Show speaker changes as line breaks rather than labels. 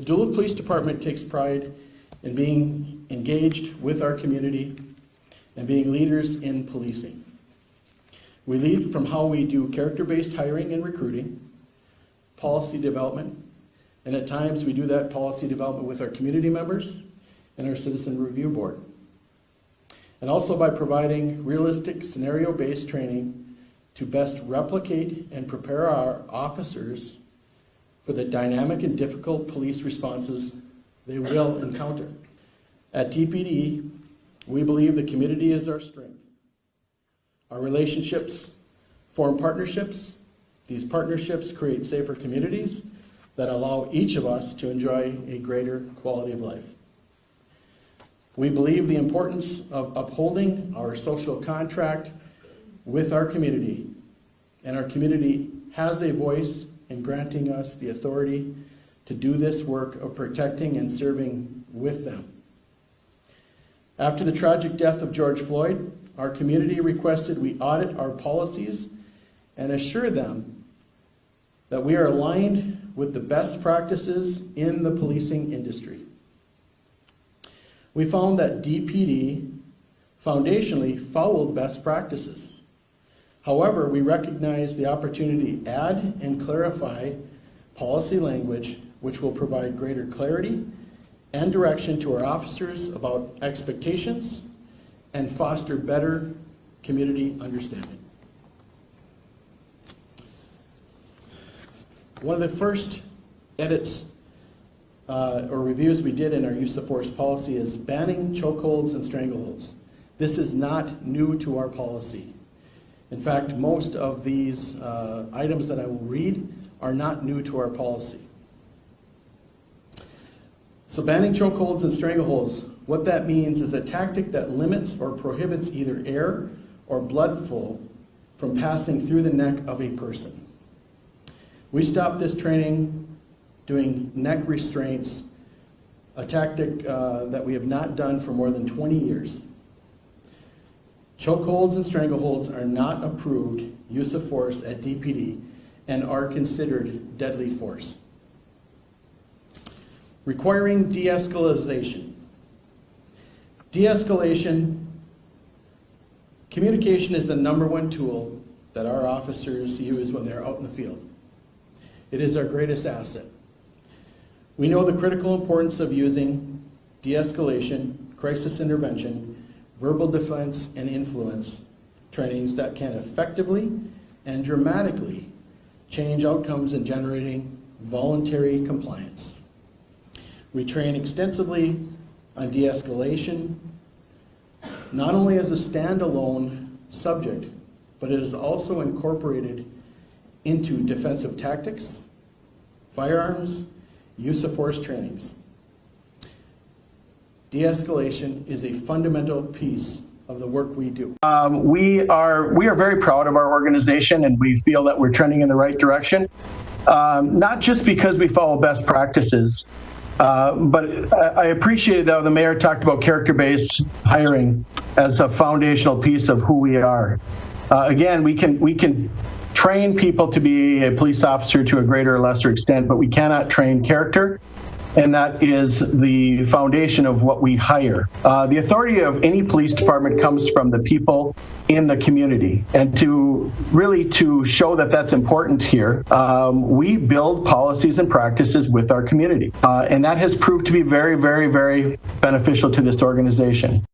Duluth Police Department takes pride in being engaged with our community and being leaders in policing. We lead from how we do character-based hiring and recruiting, policy development, and at times we do that policy development with our community members and our citizen review board. And also by providing realistic scenario-based training to best replicate and prepare our officers for the dynamic and difficult police responses they will encounter. At DPD, we believe the community is our strength. Our relationships form partnerships. These partnerships create safer communities that allow each of us to enjoy a greater quality of life. We believe the importance of upholding our social contract with our community, and our community has a voice in granting us the authority to do this work of protecting and serving with them. After the tragic death of George Floyd, our community requested we audit our policies and assure them that we are aligned with the best practices in the policing industry. We found that DPD foundationally followed best practices. However, we recognize the opportunity to add and clarify policy language which will provide greater clarity and direction to our officers about expectations and foster better community understanding. One of the first edits or reviews we did in our use of force policy is banning chokeholds and strangleholds. This is not new to our policy. In fact, most of these items that I will read are not new to our policy. So banning chokeholds and strangleholds, what that means is a tactic that limits or prohibits either air or blood flow from passing through the neck of a person. We stopped this training doing neck restraints, a tactic that we have not done for more than 20 years. Chokeholds and strangleholds are not approved use of force at DPD and are considered deadly force. Requiring de-escalation. De-escalation, communication is the #1 tool that our officers use when they're out in the field. It is our greatest asset. We know the critical importance of using de-escalation, crisis intervention, verbal defense, and influence trainings that can effectively and dramatically change outcomes in generating voluntary compliance. We train extensively on de-escalation, not only as a standalone subject, but it is also incorporated into defensive tactics, firearms, use of force trainings. De-escalation is a fundamental piece of the work we do. We are very proud of our organization, and we feel that we're trending in the right direction. Not just because we follow best practices, but I appreciated that the mayor talked about character-based hiring as a foundational piece of who we are. Again, we can train people to be a police officer to a greater or lesser extent, but we cannot train character, and that is the foundation of what we hire. The authority of any police department comes from the people in the community, and to show that that's important here, we build policies and practices with our community, and that has proved to be very, very, very beneficial to this organization.